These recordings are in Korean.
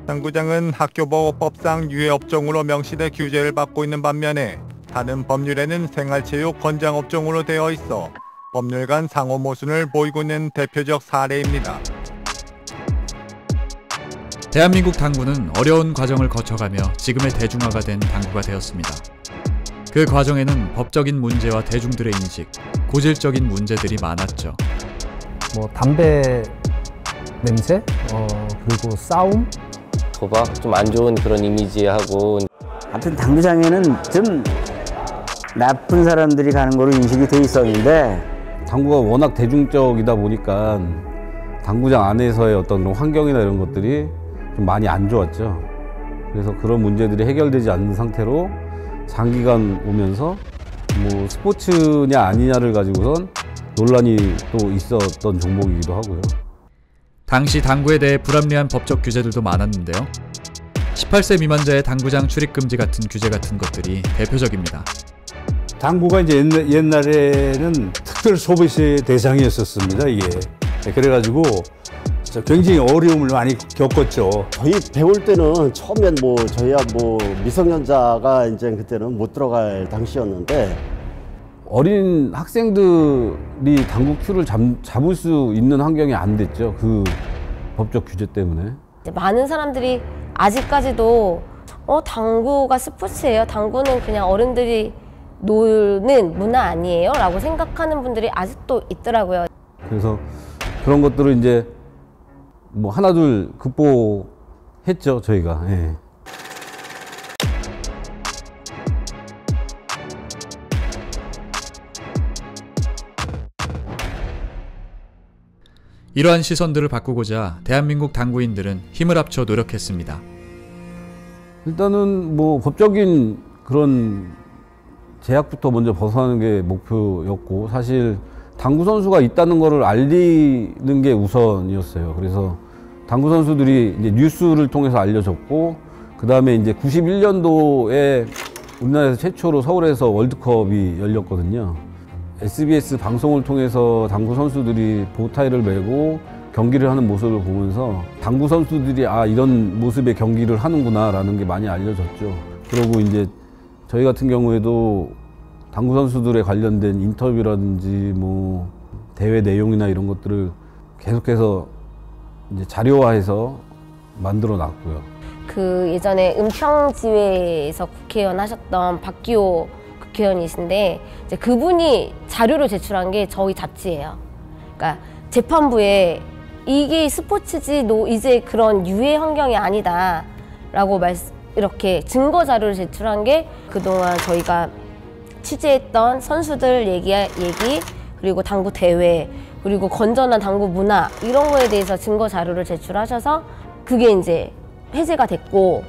당구장은 학교보호법상 유해업종으로 명시돼 규제를 받고 있는 반면에 다른 법률에는 생활체육 권장업종으로 되어 있어 법률 간 상호 모순을 보이고 있는 대표적 사례입니다. 대한민국 당구는 어려운 과정을 거쳐가며 지금의 대중화가 된 당구가 되었습니다. 그 과정에는 법적인 문제와 대중들의 인식, 고질적인 문제들이 많았죠. 담배 냄새, 그리고 싸움, 도박, 좀 안 좋은 그런 이미지하고. 하여튼 당구장에는 좀 나쁜 사람들이 가는 거로 인식이 돼 있었는데, 당구가 워낙 대중적이다 보니까 당구장 안에서의 어떤 그런 환경이나 이런 것들이 좀 많이 안 좋았죠. 그래서 그런 문제들이 해결되지 않는 상태로 장기간 오면서 스포츠냐 아니냐를 가지고선 논란이 또 있었던 종목이기도 하고요. 당시 당구에 대해 불합리한 법적 규제들도 많았는데요. 18세 미만자의 당구장 출입 금지 같은 규제 같은 것들이 대표적입니다. 당구가 이제 옛날에는 특별 소비세 대상이었었습니다, 이게. 그래가지고 굉장히 어려움을 많이 겪었죠. 저희 배울 때는 처음엔 저희야 미성년자가 이제 그때는 못 들어갈 당시였는데, 어린 학생들이 당구 큐를 잡을 수 있는 환경이 안 됐죠. 그 법적 규제 때문에. 많은 사람들이 아직까지도 당구가 스포츠예요. 당구는 그냥 어른들이 노는 문화 아니에요? 라고 생각하는 분들이 아직도 있더라고요. 그래서 그런 것들을 이제 하나둘 극복했죠, 저희가. 예. 이러한 시선들을 바꾸고자 대한민국 당구인들은 힘을 합쳐 노력했습니다. 일단은 법적인 그런 제약부터 먼저 벗어나는 게 목표였고, 사실 당구 선수가 있다는 것을 알리는 게 우선이었어요. 그래서 당구 선수들이 이제 뉴스를 통해서 알려졌고, 그 다음에 이제 91년도에 우리나라에서 최초로 서울에서 월드컵이 열렸거든요. SBS 방송을 통해서 당구 선수들이 보타이를 메고 경기를 하는 모습을 보면서 당구 선수들이 이런 모습의 경기를 하는구나 라는 게 많이 알려졌죠. 그리고 이제 저희 같은 경우에도 당구 선수들에 관련된 인터뷰라든지 대회 내용이나 이런 것들을 계속해서 이제 자료화해서 만들어 놨고요. 그 예전에 은평지회에서 국회의원 하셨던 박기호 국회의원이신데, 이제 그분이 자료를 제출한 게 저희 잡지예요. 그러니까 재판부에 이게 스포츠지, 이제 그런 유해 환경이 아니다라고 이렇게 증거 자료를 제출한 게 그동안 저희가 취재했던 선수들 얘기 그리고 당구 대회, 그리고 건전한 당구 문화, 이런 거에 대해서 증거 자료를 제출하셔서 그게 이제 해제가 됐고,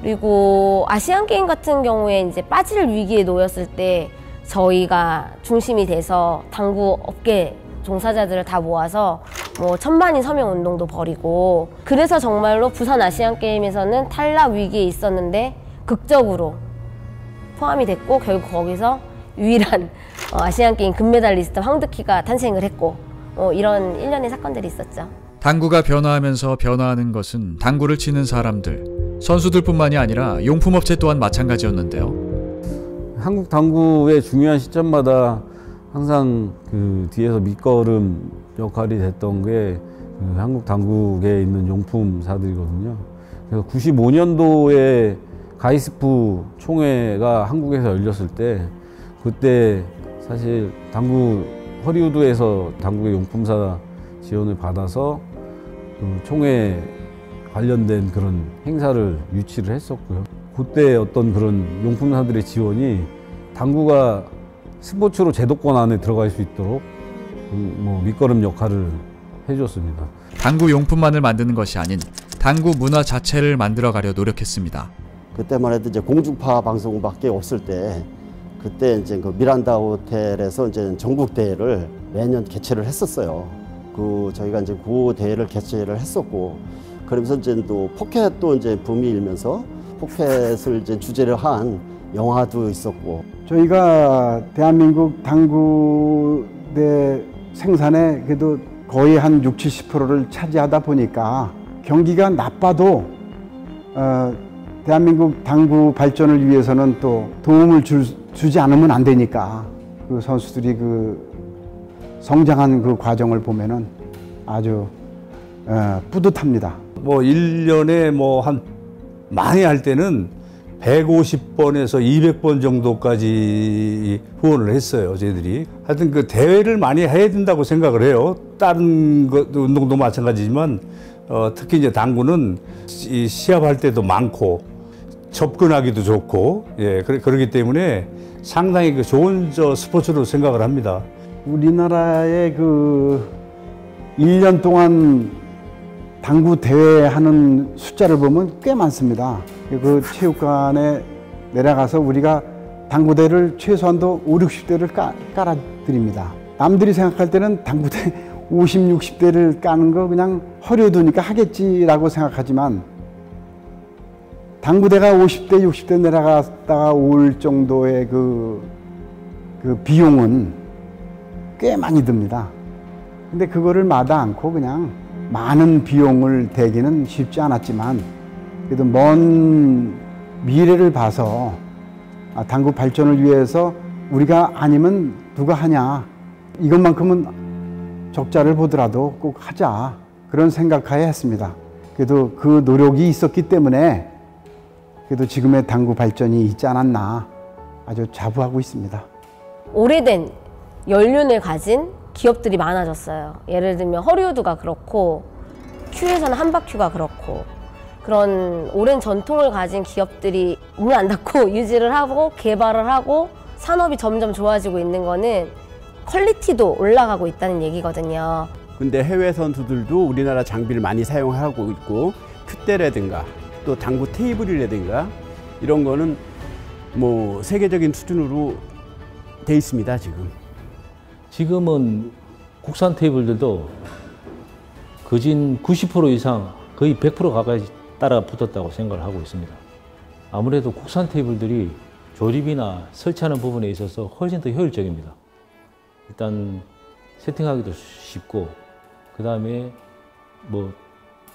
그리고 아시안 게임 같은 경우에 이제 빠질 위기에 놓였을 때 저희가 중심이 돼서 당구 업계 종사자들을 다 모아서 1000만인 서명 운동도 벌이고, 그래서 정말로 부산 아시안 게임에서는 탈락 위기에 있었는데 극적으로 포함이 됐고, 결국 거기서 유일한 아시안 게임 금메달리스트 황득희가 탄생을 했고, 이런 일련의 사건들이 있었죠. 당구가 변화하면서 변화하는 것은 당구를 치는 사람들, 선수들뿐만이 아니라 용품업체 또한 마찬가지였는데요. 한국 당구의 중요한 시점마다 항상 그 뒤에서 밑거름 역할이 됐던 게 한국 당구계에 있는 용품사들이거든요. 그래서 95년도에 가이스프 총회가 한국에서 열렸을 때, 그때 사실 허리우드에서 당구의 용품사 지원을 받아서 그 총회 관련된 그런 행사를 유치를 했었고요. 그때 어떤 그런 용품사들의 지원이 당구가 스포츠로 제도권 안에 들어갈 수 있도록 밑거름 역할을 해줬습니다. 당구 용품만을 만드는 것이 아닌 당구 문화 자체를 만들어가려 노력했습니다. 그때만 해도 이제 공중파 방송밖에 없을 때, 그때 이제 그 미란다 호텔에서 이제 전국 대회를 매년 개최를 했었어요. 저희가 이제 그 대회를 개최를 했었고, 그러면서 이제 또 포켓도 이제 붐이 일면서 포켓을 이제 주제로 한 영화도 있었고. 저희가 대한민국 당구대 생산의 그래도 거의 한 60~70%를 차지하다 보니까 경기가 나빠도 대한민국 당구 발전을 위해서는 또 도움을 주지 않으면 안 되니까 그 선수들이 그 성장한 그 과정을 보면은 아주 뿌듯합니다. 뭐 1년에 뭐 한 많이 할 때는 150번에서 200번 정도까지 후원을 했어요, 저희들이. 하여튼 그 대회를 많이 해야 된다고 생각을 해요. 다른 운동도 마찬가지지만 특히 이제 당구는 이 시합할 때도 많고 접근하기도 좋고, 예, 그렇기 때문에 상당히 그 좋은 스포츠로 생각을 합니다. 우리나라의 그 1년 동안 당구 대회 하는 숫자를 보면 꽤 많습니다. 그 체육관에 내려가서 우리가 당구대를 최소한도 5, 60대를 깔아드립니다. 남들이 생각할 때는 당구대 50, 60대를 까는 거 그냥 허려두니까 하겠지라고 생각하지만 당구대가 50대, 60대 내려갔다가 올 정도의 그 비용은 꽤 많이 듭니다. 근데 그거를 마다 않고 그냥 많은 비용을 대기는 쉽지 않았지만 그래도 먼 미래를 봐서 당구 발전을 위해서 우리가 아니면 누가 하냐, 이것만큼은 적자를 보더라도 꼭 하자, 그런 생각하에 했습니다. 그래도 그 노력이 있었기 때문에 그래도 지금의 당구 발전이 있지 않았나 아주 자부하고 있습니다. 오래된 연륜을 가진 기업들이 많아졌어요. 예를 들면 허리우드가 그렇고 큐에서는 한박큐가 그렇고, 그런 오랜 전통을 가진 기업들이 문 안 닫고 유지를 하고 개발을 하고 산업이 점점 좋아지고 있는 거는 퀄리티도 올라가고 있다는 얘기거든요. 근데 해외 선수들도 우리나라 장비를 많이 사용하고 있고, 큐대라든가 또 당구 테이블이라든가 이런 거는 뭐 세계적인 수준으로 돼 있습니다. 지금은 국산 테이블들도 거진 90% 이상, 거의 100% 가까이 따라 붙었다고 생각을 하고 있습니다. 아무래도 국산 테이블들이 조립이나 설치하는 부분에 있어서 훨씬 더 효율적입니다. 일단 세팅하기도 쉽고, 그 다음에 뭐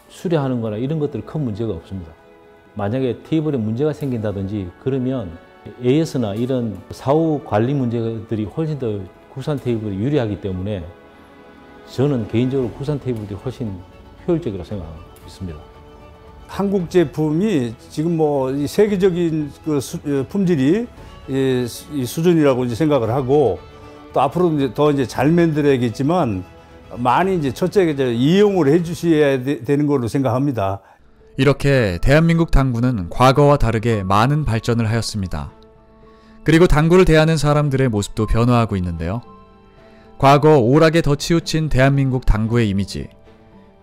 수리하는 거나 이런 것들 큰 문제가 없습니다. 만약에 테이블에 문제가 생긴다든지 그러면 AS나 이런 사후 관리 문제들이 훨씬 더 국산 테이블이 유리하기 때문에 저는 개인적으로 국산 테이블이 훨씬 효율적이라고 생각하고 있습니다. 한국 제품이 지금 뭐 세계적인 그 품질이 이 수준이라고 이제 생각을 하고, 또 앞으로 이제 더 이제 잘 만들어야겠지만 많이 이제 첫째 이용을 해주셔야 되는 걸로 생각합니다. 이렇게 대한민국 당구는 과거와 다르게 많은 발전을 하였습니다. 그리고 당구를 대하는 사람들의 모습도 변화하고 있는데요. 과거 오락에 더 치우친 대한민국 당구의 이미지,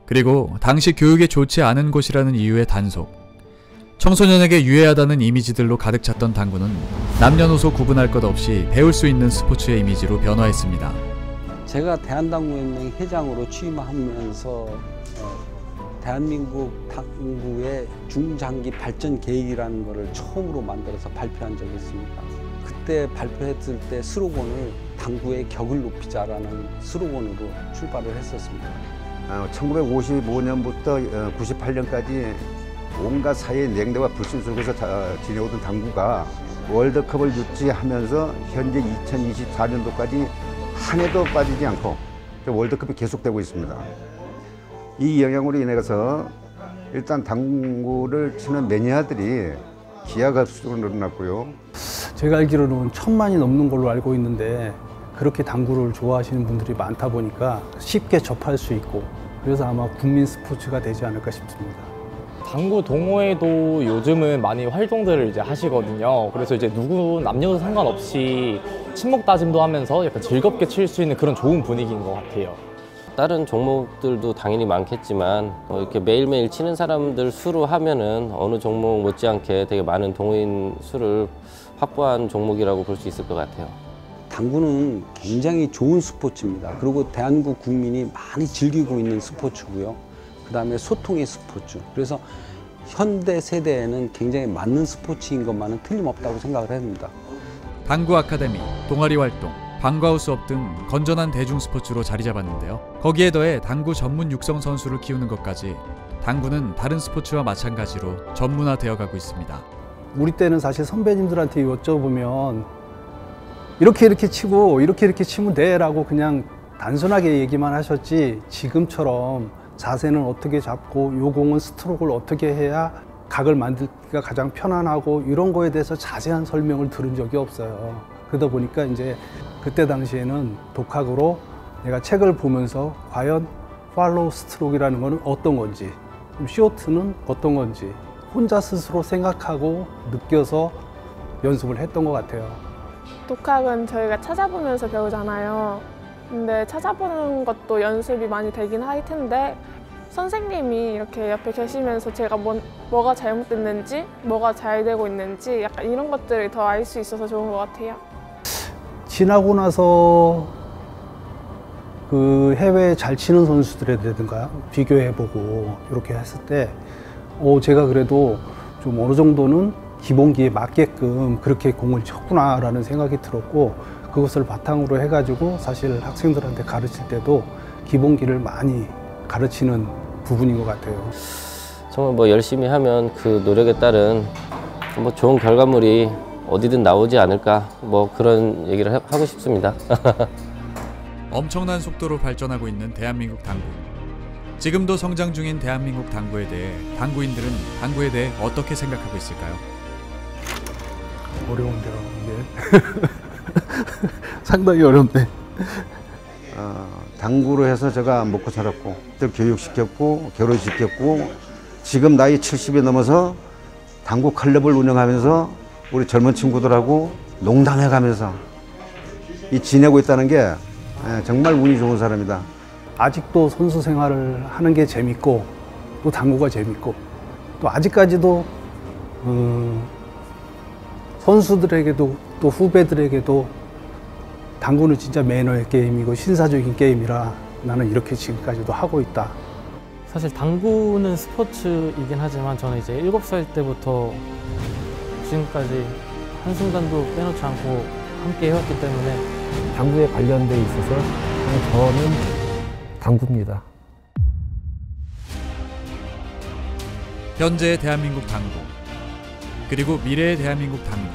그리고 당시 교육에 좋지 않은 곳이라는 이유의 단속, 청소년에게 유해하다는 이미지들로 가득 찼던 당구는 남녀노소 구분할 것 없이 배울 수 있는 스포츠의 이미지로 변화했습니다. 제가 대한당구연맹 회장으로 취임하면서 대한민국 당구의 중장기 발전 계획이라는 것을 처음으로 만들어서 발표한 적이 있습니다. 그때 발표했을 때 스로건을 당구의 격을 높이자라는 스로건으로 출발을 했었습니다. 1955년부터 98년까지 온갖 사회의 냉대와 불신 속에서 지내오던 당구가 월드컵을 유치하면서 현재 2024년도까지 한 해도 빠지지 않고 월드컵이 계속되고 있습니다. 이 영향으로 인해서 일단 당구를 치는 매니아들이 기하급수적으로 늘어났고요. 제가 알기로는 1000만이 넘는 걸로 알고 있는데, 그렇게 당구를 좋아하시는 분들이 많다 보니까 쉽게 접할 수 있고, 그래서 아마 국민 스포츠가 되지 않을까 싶습니다. 당구 동호회도 요즘은 많이 활동들을 이제 하시거든요. 그래서 이제 남녀 상관없이 친목 다짐도 하면서 약간 즐겁게 칠 수 있는 그런 좋은 분위기인 것 같아요. 다른 종목들도 당연히 많겠지만 이렇게 매일매일 치는 사람들 수로 하면은 어느 종목 못지않게 되게 많은 동호인 수를 확보한 종목이라고 볼 수 있을 것 같아요. 당구는 굉장히 좋은 스포츠입니다. 그리고 대한민국 국민이 많이 즐기고 있는 스포츠고요. 그 다음에 소통의 스포츠. 그래서 현대 세대에는 굉장히 맞는 스포츠인 것만은 틀림없다고 생각을 합니다. 당구 아카데미, 동아리 활동, 방과후 수업 등 건전한 대중 스포츠로 자리 잡았는데요. 거기에 더해 당구 전문 육성 선수를 키우는 것까지 당구는 다른 스포츠와 마찬가지로 전문화되어 가고 있습니다. 우리 때는 사실 선배님들한테 여쭤보면 이렇게 치고 이렇게 치면 돼 라고 그냥 단순하게 얘기만 하셨지, 지금처럼 자세는 어떻게 잡고 요 공은 스트로크를 어떻게 해야 각을 만들기가 가장 편안하고 이런 거에 대해서 자세한 설명을 들은 적이 없어요. 그러다 보니까 이제 그때 당시에는 독학으로 내가 책을 보면서 과연 팔로우 스트로크라는 거는 어떤 건지, 쇼트는 어떤 건지 혼자 스스로 생각하고 느껴서 연습을 했던 것 같아요. 독학은 저희가 찾아보면서 배우잖아요. 근데 찾아보는 것도 연습이 많이 되긴 할 텐데 선생님이 이렇게 옆에 계시면서 제가 뭐가 잘못됐는지, 뭐가 잘 되고 있는지 약간 이런 것들을 더 알 수 있어서 좋은 것 같아요. 지나고 나서 그 해외에 잘 치는 선수들이라든가 비교해보고 이렇게 했을 때 제가 그래도 좀 어느 정도는 기본기에 맞게끔 그렇게 공을 쳤구나라는 생각이 들었고, 그것을 바탕으로 해가지고 사실 학생들한테 가르칠 때도 기본기를 많이 가르치는 부분인 것 같아요. 정말 뭐 열심히 하면 그 노력에 따른 뭐 좋은 결과물이 어디든 나오지 않을까, 뭐 그런 얘기를 하고 싶습니다. 엄청난 속도로 발전하고 있는 대한민국 당구. 지금도 성장 중인 대한민국 당구에 대해 당구인들은 당구에 대해 어떻게 생각하고 있을까요? 어려운데요, 이게. 상당히 어렵네. 당구로 해서 제가 먹고 살았고, 교육시켰고, 결혼시켰고, 지금 나이 70이 넘어서 당구 클럽을 운영하면서 우리 젊은 친구들하고 농담해가면서 지내고 있다는 게 정말 운이 좋은 사람이다. 아직도 선수 생활을 하는 게 재밌고, 또 당구가 재밌고, 또 아직까지도 선수들에게도 또 후배들에게도 당구는 진짜 매너의 게임이고 신사적인 게임이라 나는 이렇게 지금까지도 하고 있다. 사실 당구는 스포츠이긴 하지만 저는 이제 7살 때부터 지금까지 한순간도 빼놓지 않고 함께 해왔기 때문에 당구에 관련돼 있어서 저는 당구입니다. 현재의 대한민국 당구, 그리고 미래의 대한민국 당구,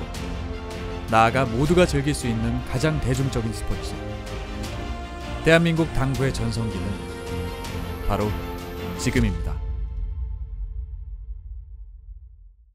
나아가 모두가 즐길 수 있는 가장 대중적인 스포츠. 대한민국 당구의 전성기는 바로 지금입니다.